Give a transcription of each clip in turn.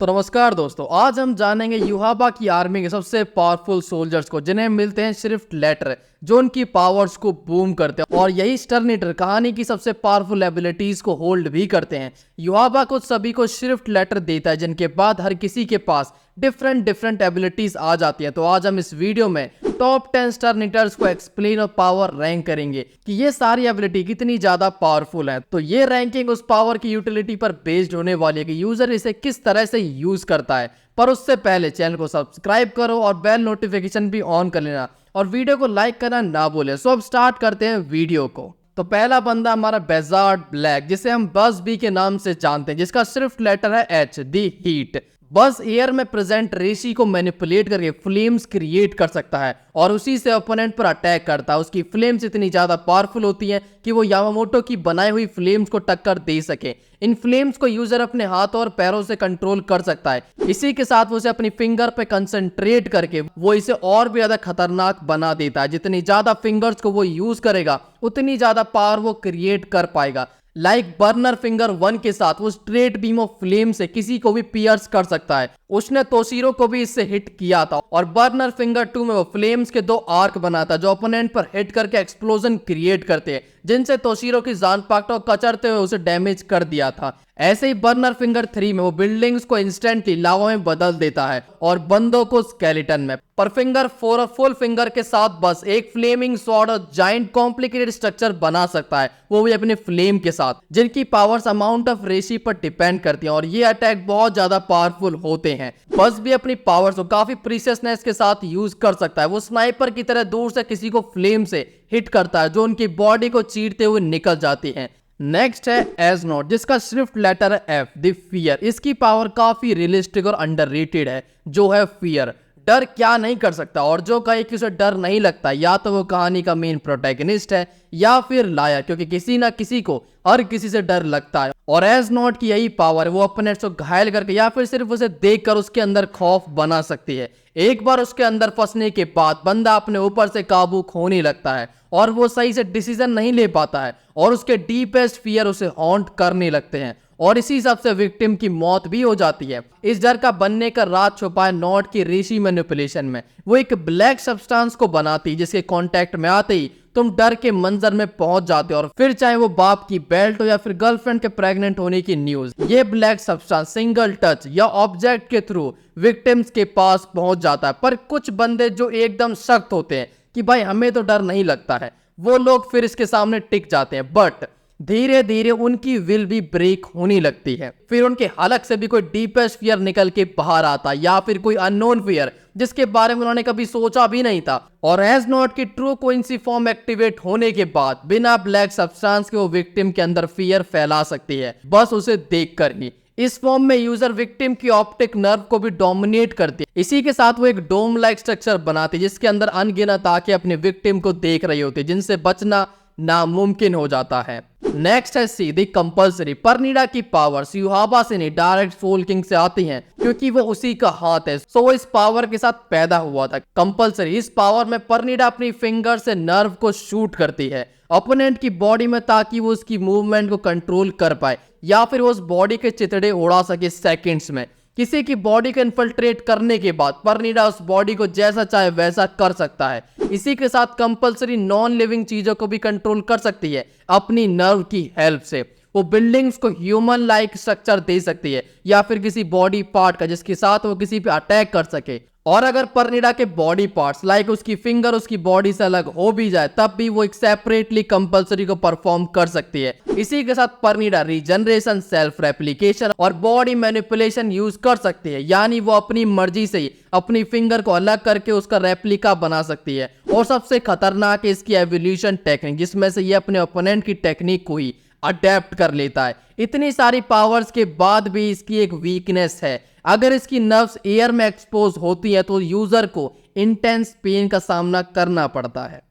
तो नमस्कार दोस्तों, आज हम जानेंगे युहाबा की आर्मी के सबसे पावरफुल सोल्जर्स को जिन्हें मिलते हैं सिर्फ लेटर जो उनकी पावर्स को बूम करते हैं। और यही स्टर्निटर कहानी की सबसे पावरफुल एबिलिटीज को होल्ड भी करते हैं। युहाबा को सभी को सिर्फ लेटर देता है जिनके बाद हर किसी के पास डिफरेंट एबिलिटीज आ जाती है। तो आज हम इस वीडियो में टॉप 10 स्टर्निटर्स को एक्सप्लेन और पावर रैंक करेंगे कि ये सारी एबिलिटी कितनी ज्यादा पावरफुल है। तो ये रैंकिंग उस पावर की यूटिलिटी पर बेस्ड होने वाली है कि यूजर इसे किस तरह से यूज करता है। पर उससे पहले चैनल को सब्सक्राइब करो और बेल नोटिफिकेशन भी ऑन कर लेना और वीडियो को लाइक करना ना भूलें। सो अब स्टार्ट करते हैं वीडियो को। तो पहला बंदा हमारा बेजार्ड ब्लैक, जिसे हम बस बी के नाम से जानते हैं, जिसका सिर्फ लेटर है एच, दी हीट। बस एयर में प्रेजेंट रेशी को मैनिपुलेट करके फ्लेम्स क्रिएट कर सकता है और उसी से ओपोनेंट पर अटैक करता है। उसकी फ्लेम्स इतनी ज्यादा पावरफुल होती हैं कि वो यामामोटो की बनाई हुई फ्लेम्स को टक्कर दे सके। इन फ्लेम्स को यूजर अपने हाथों और पैरों से कंट्रोल कर सकता है। इसी के साथ वो उसे अपनी फिंगर पे कंसंट्रेट करके वो इसे और भी ज्यादा खतरनाक बना देता है। जितनी ज्यादा फिंगर्स को वो यूज करेगा उतनी ज्यादा पावर वो क्रिएट कर पाएगा। लाइक बर्नर फिंगर 1 के साथ वो स्ट्रेट बीम ऑफ फ्लेम से किसी को भी पियर्स कर सकता है। उसने तोशीरो को भी इससे हिट किया था। और बर्नर फिंगर 2 में वो फ्लेम्स के 2 आर्क बनाता जो ओपोनेंट पर हिट करके एक्सप्लोजन क्रिएट करते हैं, जिनसे तोशीरो की जान पाकटा कचरते हुए उसे डैमेज कर दिया था। ऐसे ही बर्नर फिंगर 3 में वो बिल्डिंग्स को इंस्टेंटली लावा में बदल देता है और बंदों को स्केलेटन में। पर फिंगर 4 और फुल फिंगर के साथ बस एक फ्लेमिंग स्वॉर्ड और जाइंट कॉम्प्लिकेटेड स्ट्रक्चर बना सकता है, वो भी अपने फ्लेम के साथ, जिनकी पावर्स अमाउंट ऑफ रेशी पर डिपेंड करती हैं और ये अटैक बहुत ज्यादा पावरफुल होते हैं। बस भी अपनी पावर्स को काफी प्रीसियसनेस के साथ यूज कर सकता है। वो स्नाइपर की तरह दूर से किसी को फ्लेम से हिट करता है जो उनकी बॉडी को चीरते हुए निकल जाती है। नेक्स्ट है एज नॉट, जिसका सिर्फ लेटर है एफ, द फियर। इसकी पावर काफी रियलिस्टिक और अंडररेटेड है, जो है फियर। डर क्या नहीं कर सकता, और जो कहे कि उसे डर नहीं लगता या तो वो कहानी का मेन प्रोटैगनिस्ट है या फिर लायर, क्योंकि किसी ना किसी को हर किसी से डर लगता है। और एज नॉट की यही पावर है, वो अपोनेंट को घायल करके या फिर सिर्फ उसे देखकर उसके अंदर खौफ बना सकती है। एक बार उसके अंदर फंसने के बाद बंदा अपने ऊपर से काबू खोने लगता है और वो सही से डिसीजन नहीं ले पाता है और उसके डीपेस्ट फियर उसे हॉन्ट करने लगते हैं और इसी सब से विक्टिम की मौत भी हो जाती है। इस डर का बनने का राज छुपा है नॉट की रेशी मैनिपुलेशन में। वो एक ब्लैक सब्सटेंस को बनाती जिसके कांटेक्ट में आते ही तुम डर के मंजर में पहुंच जाते हो, और फिर चाहे वो बाप की बेल्ट हो या फिर गर्लफ्रेंड के प्रेग्नेंट होने की न्यूज, ये ब्लैक सब्सटेंस सिंगल टच या ऑब्जेक्ट के थ्रू विक्टिम्स के पास पहुंच जाता है। पर कुछ बंदे जो एकदम सख्त होते हैं कि भाई हमें तो डर नहीं लगता है, वो लोग फिर इसके सामने टिक जाते हैं। बट धीरे धीरे उनकी विल भी ब्रेक होने लगती है। फिर उनके हलक से भी कोई डीपेस्ट फियर निकल के बाहर आता या फिर कोई अननोन फियर जिसके बारे में उन्होंने कभी सोचा भी नहीं था। और एज नॉट की ट्रू कोइंसी फॉर्म एक्टिवेट होने के बाद बिना ब्लैक सब्सटेंस के वो विक्टिम के अंदर फियर फैला सकती है, बस उसे देखकर ही। इस फॉर्म में यूजर विक्टिम की ऑप्टिक नर्व को भी डोमिनेट करती है। इसी के साथ वो एक डोम लाइक स्ट्रक्चर बनाती है जिसके अंदर अनगिनत आंखें अपने विक्टिम को देख रही होती है, जिनसे बचना नामुमकिन हो जाता है। नेक्स्ट है सी, द कंपल्सरी। परनीडा की पावर्स युहाबा से नहीं, डायरेक्ट सोल किंग से आती हैं क्योंकि वो उसी का हाथ है। सो इस पावर के साथ पैदा हुआ था। कंपल्सरी, इस पावर में परनीडा अपनी फिंगर से नर्व को शूट करती है ओपोनेंट की बॉडी में ताकि वो उसकी मूवमेंट को कंट्रोल कर पाए या फिर वो उस बॉडी के चितड़े उड़ा सके सेकंड्स में। किसी की बॉडी को इन्फिल्ट्रेट करने के बाद परनीडा उस बॉडी को जैसा चाहे वैसा कर सकता है। इसी के साथ कंपल्सरी नॉन लिविंग चीजों को भी कंट्रोल कर सकती है अपनी नर्व की हेल्प से। वो बिल्डिंग्स को ह्यूमन लाइक स्ट्रक्चर दे सकती है या फिर किसी बॉडी पार्ट का जिसके साथ वो किसी पे अटैक कर सके। और अगर परनीडा के बॉडी पार्ट्स लाइक उसकी फिंगर उसकी बॉडी से अलग हो भी जाए तब भी वो एक सेपरेटली कंपल्सरी को परफॉर्म कर सकती है। इसी के साथ परनीडा रीजनरेशन, सेल्फ रेप्लिकेशन और बॉडी मैनिपुलेशन यूज कर सकती है, यानी वो अपनी मर्जी से ही अपनी फिंगर को अलग करके उसका रेप्लिका बना सकती है। और सबसे खतरनाक है इसकी एवोल्यूशन टेक्निक, जिसमें से ये अपने ओपोनेंट की टेक्निक को ही अडेप्ट कर लेता है। इतनी सारी पावर्स के बाद भी इसकी एक वीकनेस है, अगर इसकी नर्व्स एयर में एक्सपोज होती है तो यूजर को इंटेंस पेन का सामना करना पड़ता है।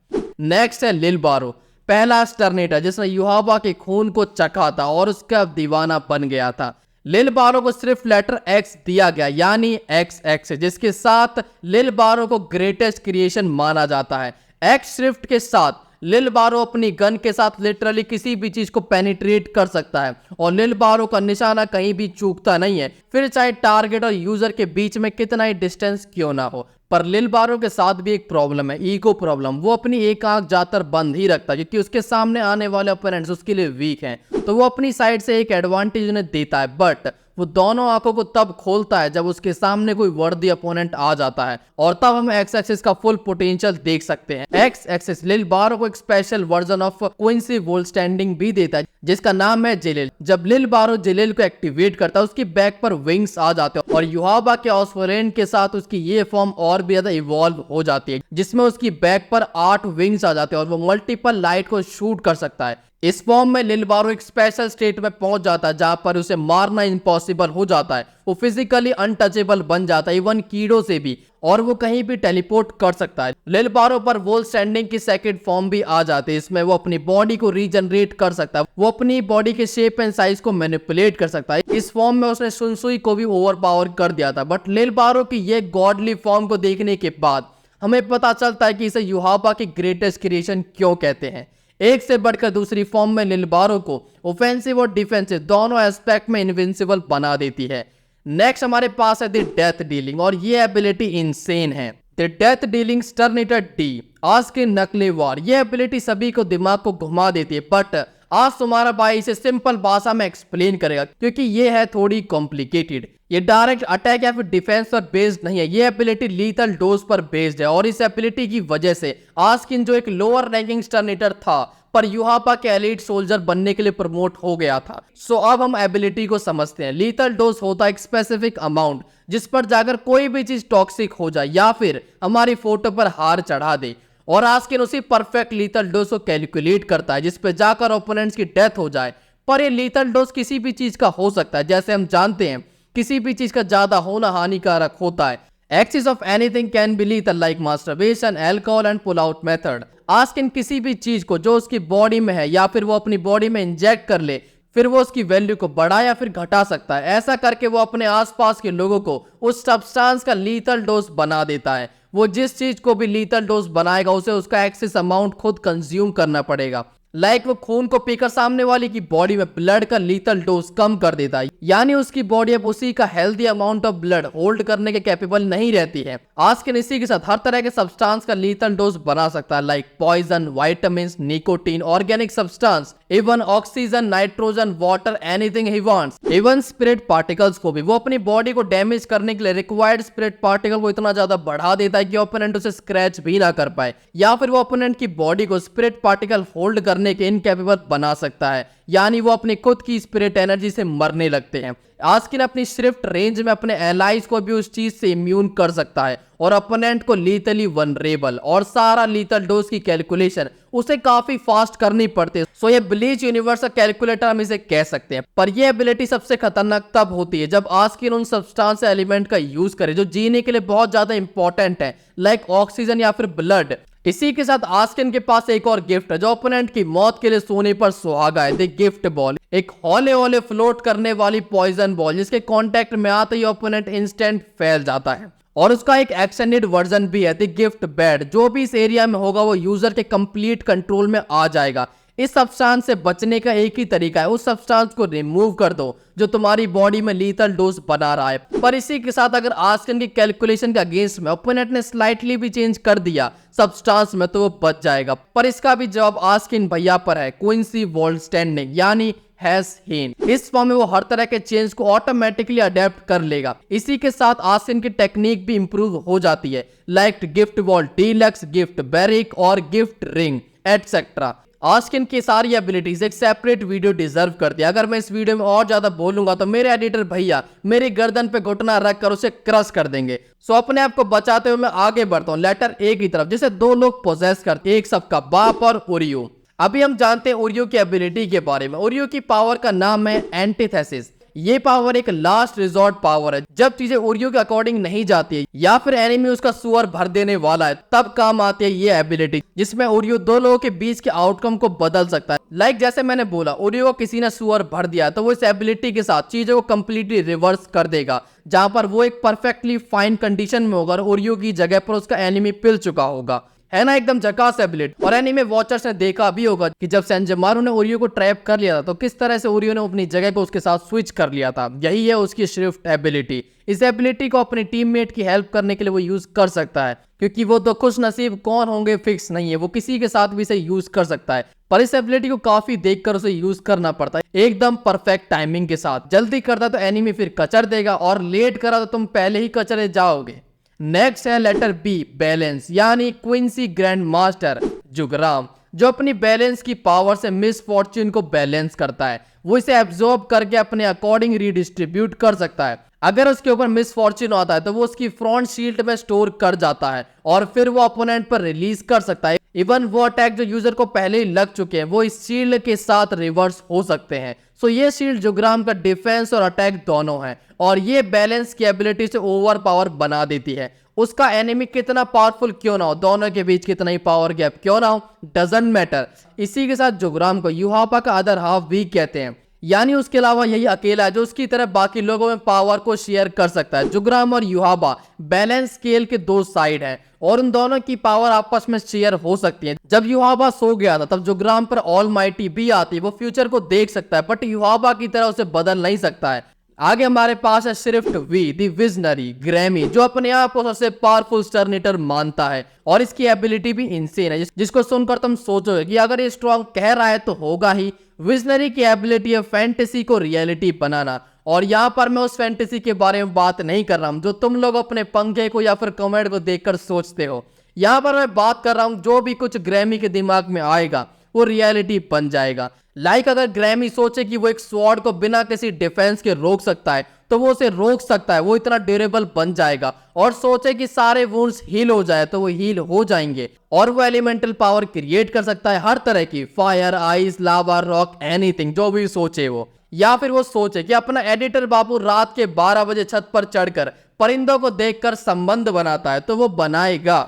नेक्स्ट है लिल बारो, पहला स्टर्नेटर जिसने युहाबा के खून को चखा था और उसका दीवाना बन गया था। लिल बारो को सिर्फ लेटर एक्स दिया गया, यानी XX, जिसके साथ लिल बारो को ग्रेटेस्ट क्रिएशन माना जाता है। एक्स शिफ्ट के साथ लिल बारो अपनी गन के साथ लिटरली किसी भी चीज को पेनिट्रेट कर सकता है और लिल बारो का निशाना कहीं भी चूकता नहीं है, फिर चाहे टारगेट और यूजर के बीच में कितना ही डिस्टेंस क्यों ना हो। पर लिल बारो के साथ भी एक प्रॉब्लम है, ईगो प्रॉब्लम। वो अपनी एक आंख ज्यादातर बंद ही रखता है क्योंकि उसके सामने आने वाले ओपोनेंट्स उसके लिए वीक हैं, तो वो अपनी साइड से एक एडवांटेज उन्हें देता है, बट वो दोनों आंखों को तब खोलता है जब उसके सामने कोई वर्दी अपोनेंट आ जाता है, और तब हम एक्स एक्सिस का फुल पोटेंशियल देख सकते हैं। एक्स एक्सिस लिल बारो को एक special version of Quincy Volt standing भी देता है जिसका नाम है जेलिल। जब लिल बारो जेलिल को एक्टिवेट करता है उसकी बैक पर विंग्स आ जाते हैं और युहाबा के ऑस्फोरेन के साथ उसकी ये फॉर्म और भी ज्यादा इवॉल्व हो जाती है जिसमें उसकी बैक पर 8 विंग्स आ जाते हैं और वो मल्टीपल लाइट को शूट कर सकता है। इस फॉर्म में लिल बारो एक स्पेशल स्टेट में पहुंच जाता है जहां पर उसे मारना इम्पॉसिबल हो जाता है, वो फिजिकली अनटचेबल बन जाता है इवन कीड़ों से भी, और वो कहीं भी टेलीपोर्ट कर सकता है। लिल बारो पर वोल स्टैंडिंग की सेकंड फॉर्म भी आ जाती है, इसमें वो अपनी बॉडी को रीजनरेट कर सकता है, वो अपनी बॉडी के शेप एंड साइज को मैनिपुलेट कर सकता है। इस फॉर्म में उसने सुनसुई को भी ओवर पावर कर दिया था, बट लिल बारो की ये गॉडली फॉर्म को देखने के बाद हमें पता चलता है कि इसे युहाबा की ग्रेटेस्ट क्रिएशन क्यों कहते हैं। एक से बढ़कर दूसरी फॉर्म में लिल बारो को ऑफेंसिव और डिफेंसिव दोनों एस्पेक्ट में इनविंसिबल बना देती है। नेक्स्ट हमारे पास है द डेथ डीलिंग, और ये एबिलिटी इंसेन है। द डेथ डीलिंग स्टर्निटर डी, आज के नकली वार। ये एबिलिटी सभी को दिमाग को घुमा देती है, बट आज तुम्हारा भाई इसे सिंपल भाषा में एक्सप्लेन करेगा क्योंकि ये है थोड़ी कॉम्प्लिकेटेड। ये डायरेक्ट अटैक या फिर डिफेंस पर बेस्ड नहीं है, ये एबिलिटी लीथल डोज पर बेस्ड है, और इस एबिलिटी की वजह से आस्किन जो एक लोअर रैंकिंग स्टर्निटर था पर युहाबा के एलीट सोल्जर बनने के लिए प्रमोट हो गया था। सो अब हम एबिलिटी को समझते हैं। लीथल डोज होता है एक स्पेसिफिक अमाउंट जिस पर जाकर कोई भी चीज टॉक्सिक हो जाए या फिर हमारी फोटो पर हार चढ़ा दे, और आस्किन उसी परफेक्ट लीथल डोज को कैलकुलेट करता है जिस पे जाकर ओपोनेंट्स की डेथ हो जाए। पर ये लीथल डोज किसी भी चीज का हो सकता है, जैसे हम जानते हैं किसी भी चीज का ज्यादा होना हानिकारक होता है। Excess of anything can be lethal like masturbation, alcohol and pull out method. आस्किन किसी भी चीज को जो उसकी बॉडी में है या फिर वो अपनी बॉडी में इंजेक्ट कर ले, फिर वो उसकी वैल्यू को बढ़ा या फिर घटा सकता है। ऐसा करके वो अपने आसपास के लोगों को उस सब्सटेंस का लीथल डोज बना देता है। वो जिस चीज को भी लीथल डोज बनाएगा उसे उसका एक्सेस अमाउंट खुद कंज्यूम करना पड़ेगा। लाइक वो खून को पीकर सामने वाले की बॉडी में ब्लड का लीथल डोज कम कर देता है, यानी उसकी बॉडी अब उसी का healthy amount of blood hold करने के कैपेबल नहीं रहती है। आस्किन इसी के साथ हर तरह के सब्सटेंस का लीथल डोज बना सकता है, like poison, vitamins, nicotine, organic substance, even oxygen, nitrogen, water, anything he wants. Even spirit particles को भी वो अपनी बॉडी को डैमेज करने के लिए रिक्वायर्ड स्पिरिट पार्टिकल को इतना ज्यादा बढ़ा देता है कि ओपोनेंट उसे स्क्रैच भी ना कर पाए, या फिर वो ओपोनेंट की बॉडी को स्पिरिट पार्टिकल होल्ड करने के इनकेपेबल बना सकता है, यानी वो अपनी खुद की स्पिरिट एनर्जी से मरने लगते हैं। आस्किन अपनी श्रिफ्ट रेंज में अपने एलाइज को भी उस चीज से इम्यून कर सकता है और अपोनेंट को लीथली वनरेबल, और सारा लीथल डोज की कैलकुलेशन उसे काफी फास्ट करनी पड़ती है। सो ये ब्लीच यूनिवर्स का कैलकुलेटर हम इसे कह सकते हैं। पर यह एबिलिटी सबसे खतरनाक तब होती है जब आस्किन उन सब्सटेंस एलिमेंट का यूज करे जो जीने के लिए बहुत ज्यादा इंपॉर्टेंट है, लाइक ऑक्सीजन या फिर ब्लड। इसी के साथ आस्किन के पास एक और गिफ्ट है जो ओपोनेंट की मौत के लिए सोने पर सुहागा है, द गिफ्ट बॉल। एक हौले हौले फ्लोट करने वाली पॉइजन बॉल जिसके कांटेक्ट में आते ही ओपोनेंट इंस्टेंट फैल जाता है, और उसका एक एक्सटेंडेड वर्जन भी है, द गिफ्ट बेड। जो भी इस एरिया में होगा वो यूजर के कंप्लीट कंट्रोल में आ जाएगा। इस सब्सटेंस से बचने का एक ही तरीका है, उस सब्सटेंस को रिमूव कर दो जो तुम्हारी बॉडी में लीथल डोज बना रहा है। पर इसी के साथ अगर आस्किन की कैलकुलेशन के अगेंस्ट में ओपोनेंट ने स्लाइटली भी चेंज कर दिया सब्सटेंस में तो वो बच जाएगा। पर इसका भी जवाब आस्किन भैया पर है, क्विंसी वोल्ट स्टैंडिंग, यानी इस फॉर्म में वो हर तरह के चेंज को ऑटोमेटिकली अडेप्ट कर लेगा। इसी के साथ आस्किन की टेक्निक भी इंप्रूव हो जाती है, like gift wall deluxe, gift barrick और गिफ्ट रिंग एटसेट्रा। आस्किन की सारी एबिलिटीज एक सेपरेट वीडियो डिजर्व करती है। अगर मैं इस वीडियो में और ज्यादा बोलूंगा तो मेरे एडिटर भैया मेरी गर्दन पे घुटना रख कर उसे क्रश कर देंगे। सो अपने आप को बचाते हुए मैं आगे बढ़ता हूँ लेटर ए की तरफ, जिसे दो लोग पोजेस करते हैं, एक सबका बाप और ओरियो। अभी हम जानते हैं ओरियो की एबिलिटी के बारे में। ओरियो की पावर का नाम है एंटीथेसिस। ये पावर एक लास्ट रिजॉर्ट पावर है, जब चीजें ओरियो के अकॉर्डिंग नहीं जाती है या फिर एनिमी उसका सुअर भर देने वाला है तब काम आती है ये एबिलिटी, जिसमें ओरियो दो लोगों के बीच के आउटकम को बदल सकता है। लाइक जैसे मैंने बोला ओरियो को किसी ने सुअर भर दिया तो वो इस एबिलिटी के साथ चीजों को कंप्लीटली रिवर्स कर देगा, जहां पर वो एक परफेक्टली फाइन कंडीशन में होगा और ओरियो की जगह पर उसका एनिमी पिल चुका होगा। है ना एकदम झकास एबिलिटी। और एनीमे वॉचर्स ने देखा भी होगा कि जब सेंजमारू ने ओरियो को ट्रैप कर लिया था तो किस तरह से ओरियो ने अपनी जगह को उसके साथ स्विच कर लिया था। यही है उसकी शिफ्ट एबिलिटी। इस एबिलिटी को अपने टीममेट की हेल्प करने के लिए वो यूज कर सकता है, क्योंकि वो तो खुश नसीब कौन होंगे फिक्स नहीं है, वो किसी के साथ भी इसे यूज कर सकता है। पर इस एबिलिटी को काफी देखकर उसे यूज करना पड़ता है एकदम परफेक्ट टाइमिंग के साथ। जल्दी करता तो एनिमी फिर कचर देगा और लेट करा तो तुम पहले ही कचरे जाओगे। नेक्स्ट है लेटर बी, बैलेंस, यानी क्विंसी ग्रैंड मास्टर जुगराम, जो अपनी बैलेंस की पावर से मिस फॉर्च्यून को बैलेंस करता है। वो इसे एब्जॉर्ब करके अपने अकॉर्डिंग रीडिस्ट्रीब्यूट कर सकता है। अगर उसके ऊपर मिस फॉर्च्यून आता है तो वो उसकी फ्रंट शील्ड में स्टोर कर जाता है और फिर वो अपोनेंट पर रिलीज कर सकता है। इवन वो अटैक जो यूजर को पहले ही लग चुके हैं वो इस शील्ड के साथ रिवर्स हो सकते हैं। सो ये शील्ड जुगराम का डिफेंस और अटैक दोनों है और ये बैलेंस की एबिलिटी से ओवर पावर बना देती है। उसका एनिमी कितना पावरफुल क्यों ना हो, दोनों के बीच कितना ही पावर गैप क्यों ना हो, डजंट मैटर। इसी के साथ जुगराम को युहाबा का अदर हाफ वीक कहते हैं, यानी उसके अलावा यही अकेला है जो उसकी तरह बाकी लोगों में पावर को शेयर कर सकता है। जुगराम और युहाबा बैलेंस स्केल के दो साइड हैं और उन दोनों की पावर आपस में शेयर हो सकती है। जब युहाबा सो गया था तब जुगराम पर ऑल माइटी भी आती है। वो फ्यूचर को देख सकता है बट युहाबा की तरह उसे बदल नहीं सकता है। आगे हमारे पास है सिर्फ वी दी विजनरी ग्रैमी, जो अपने आप को सबसे पावरफुल स्टर्नेटर मानता है और इसकी एबिलिटी भी इंसेन है, जिसको सुनकर तुम सोचोगे कि अगर ये स्ट्रॉन्ग कह रहा है तो होगा ही। विजनरी की एबिलिटी है फैंटेसी को रियलिटी बनाना, और यहाँ पर मैं उस फैंटेसी के बारे में बात नहीं कर रहा हूँ जो तुम लोग अपने पंखे को या फिर कमेंट को देखकर सोचते हो। यहाँ पर मैं बात कर रहा हूँ जो भी कुछ ग्रैमी के दिमाग में आएगा वो रियलिटी बन जाएगा। लाइक अगर ग्रैमी सोचे कि वो एक स्वॉर्ड को बिना किसी डिफेंस के रोक सकता है तो वो उसे रोक सकता है, वो इतना ड्यूरेबल बन जाएगा। और सोचे कि सारे वुंड्स हील हो जाए तो वो हील हो जाएंगे। और वो एलिमेंटल पावर क्रिएट कर सकता है हर तरह की, फायर, आइस, लावा, रॉक, एनीथिंग, जो भी सोचे वो। या फिर वो सोचे कि अपना एडिटर बाबू रात के 12 बजे छत पर चढ़कर परिंदों को देखकर संबंध बनाता है तो वो बनाएगा।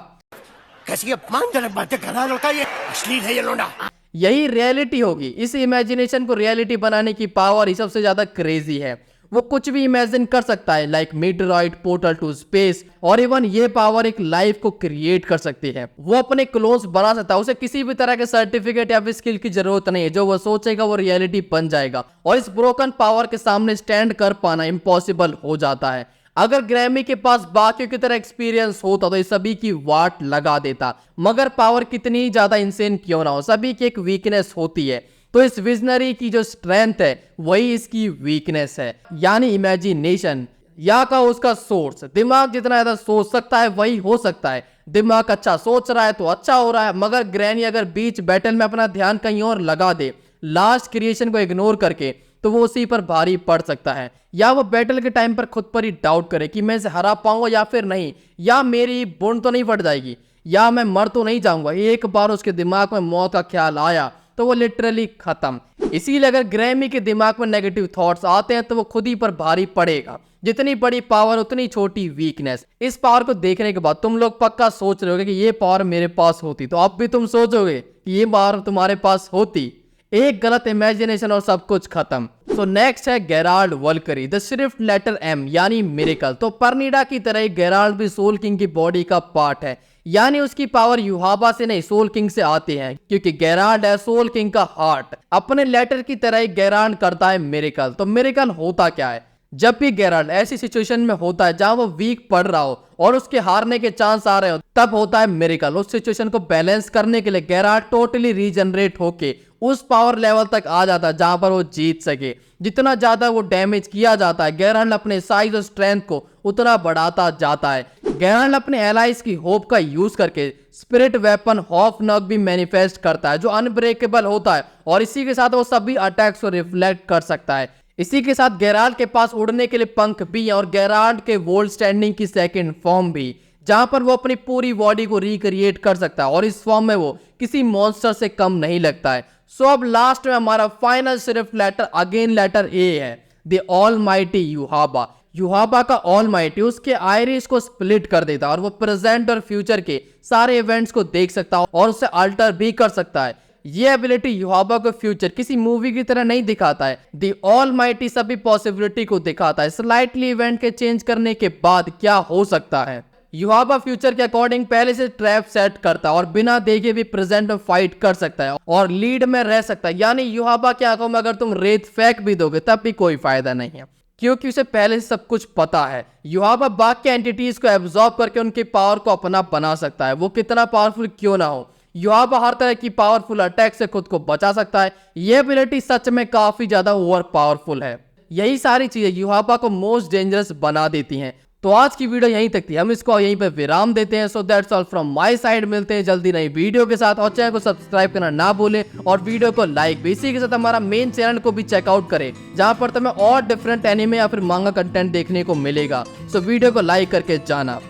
कैसी अपमानजनक बातें कर रहा है लड़का, ये अश्लील है ये लोंडा। यही रियलिटी होगी। इस इमेजिनेशन को रियलिटी बनाने की पावर ही सबसे ज्यादा क्रेजी है। वो कुछ भी इमेजिन कर सकता है, लाइक मीटरॉइड, पोर्टल टू स्पेस, और इवन ये पावर एक लाइफ को क्रिएट कर सकती है। वो अपने क्लोन्स बना सकता है, उसे किसी भी तरह के सर्टिफिकेट या फिर स्किल की जरूरत नहीं है। जो वो सोचेगा वो रियलिटी बन जाएगा और इस ब्रोकन पावर के सामने स्टैंड कर पाना इम्पॉसिबल हो जाता है। अगर ग्रैमी के पास बाकियों की तरह एक्सपीरियंस होता तो ये सभी की वाट लगा देता, मगर पावर कितनी ज्यादा इंसेन क्यों ना हो, सभी की एक वीकनेस होती है। तो इस विजनरी की जो स्ट्रेंथ है वही इसकी वीकनेस है, यानी इमेजिनेशन, या का उसका सोर्स। दिमाग जितना ज्यादा सोच सकता है वही हो सकता है। दिमाग अच्छा सोच रहा है तो अच्छा हो रहा है, मगर ग्रैनी अगर बीच बैटल में अपना ध्यान कहीं और लगा दे, लास्ट क्रिएशन को इग्नोर करके, तो वो उसी पर भारी पड़ सकता है। या वो बैटल के टाइम पर खुद पर ही डाउट करे कि मैं इसे हरा पाऊंगा या फिर नहीं, या मेरी बुन तो नहीं फट जाएगी, या मैं मर तो नहीं जाऊंगा। एक बार उसके दिमाग में मौत का ख्याल आया तो वो लिटरली खत्म। इसीलिए अगर ग्रैमी के दिमाग में नेगेटिव थॉट्स आते हैं तो वो खुद ही पर भारी पड़ेगा। जितनी बड़ी पावर उतनी छोटी वीकनेस। इस पावर को देखने के बाद तुम लोग पक्का सोच रहे होगे कि ये पावर मेरे पास होती, तो अब भी तुम सोचोगे कि ये पावर तुम्हारे पास होती। एक गलत इमेजिनेशन और सब कुछ खत्म। सो नेक्स्ट है गेराल्ड वल्करी, द सिर्फ लेटर एम, यानी मिरेकल। तो परनीडा की तरह गेराल्ड भी सोल किंग की बॉडी का पार्ट है, यानी उसकी पावर युहाबा से नहीं सोल किंग से आती है, क्योंकि गेराल्ड है सोल किंग का हार्ट। अपने लेटर की तरह ही गेराल्ड करता है मिरेकल। तो मिरेकल होता क्या है? जब भी गेराल्ड ऐसी सिचुएशन में होता है जहां वो वीक पड़ रहा हो और उसके हारने के चांस आ रहे हो, तब होता है मिरेकल। उस सिचुएशन को बैलेंस करने के लिए गेराल्ड टोटली रीजनरेट होके उस पावर लेवल तक आ जाता है जहां पर वो जीत सके। जितना ज्यादा वो डैमेज किया जाता है, गेराल्ड अपने साइज और स्ट्रेंथ को उतना बढ़ाता जाता है। गेराल्ड अपने एलाइज की होप का यूज करके स्पिरिट वेपन हॉफनॉक भी मैनिफेस्ट करता है, जो अनब्रेकेबल होता है, और इसी के साथ वो सभी अटैक्स को रिफ्लेक्ट कर सकता है। इसी के साथ गेराल्ड के पास उड़ने के लिए पंख भी है, और गेराल्ड के वोल्ड स्टैंडिंग की सेकंड फॉर्म भी, जहां पर वो अपनी पूरी बॉडी को रिक्रिएट कर सकता है, और इस फॉर्म में वो किसी मॉन्स्टर से कम नहीं लगता है। सो अब लास्ट में हमारा फाइनल सिर्फ लेटर, अगेन लेटर ए है, द ऑलमाइटी युहाबा। युहाबा का ऑलमाइटी उसके आइरिस को स्प्लिट कर देता है और वो प्रेजेंट और फ्यूचर के सारे इवेंट्स को देख सकता है और उसे अल्टर भी कर सकता है। ये एबिलिटी युहाबा को फ्यूचर किसी मूवी की तरह नहीं दिखाता है, द ऑलमाइटी सभी पॉसिबिलिटी को दिखाता है, स्लाइटली इवेंट के चेंज करने के बाद क्या हो सकता है। युहाबा फ्यूचर के अकॉर्डिंग पहले से ट्रैप सेट करता है और बिना देखे भी प्रेजेंट में फाइट कर सकता है और लीड में रह सकता है। यानी युहाबा की आंखों में अगर तुम रेत फेंक भी दोगे तब भी कोई फायदा नहीं है, क्योंकि उसे पहले से सब कुछ पता है। युहाबा बाकी एंटिटीज को एब्जॉर्ब करके उनकी पावर को अपना बना सकता है, वो कितना पावरफुल क्यों ना हो। युहाबा हर तरह की पावरफुल अटैक से खुद को बचा सकता है। यह एबिलिटी सच में काफी ज्यादा ओवर पावरफुल है। यही सारी चीजें युहाबा को मोस्ट डेंजरस बना देती हैं। तो आज की वीडियो यहीं तक थी, हम इसको यहीं पे विराम देते हैं। So that's all from my side. मिलते हैं जल्दी नई वीडियो के साथ और चैनल को सब्सक्राइब करना ना भूलें और वीडियो को लाइक भी। इसी के साथ हमारा मेन चैनल को भी चेकआउट करें जहां पर तुम्हें और डिफरेंट एनिमे या फिर मांगा कंटेंट देखने को मिलेगा। सो वीडियो को लाइक करके जाना।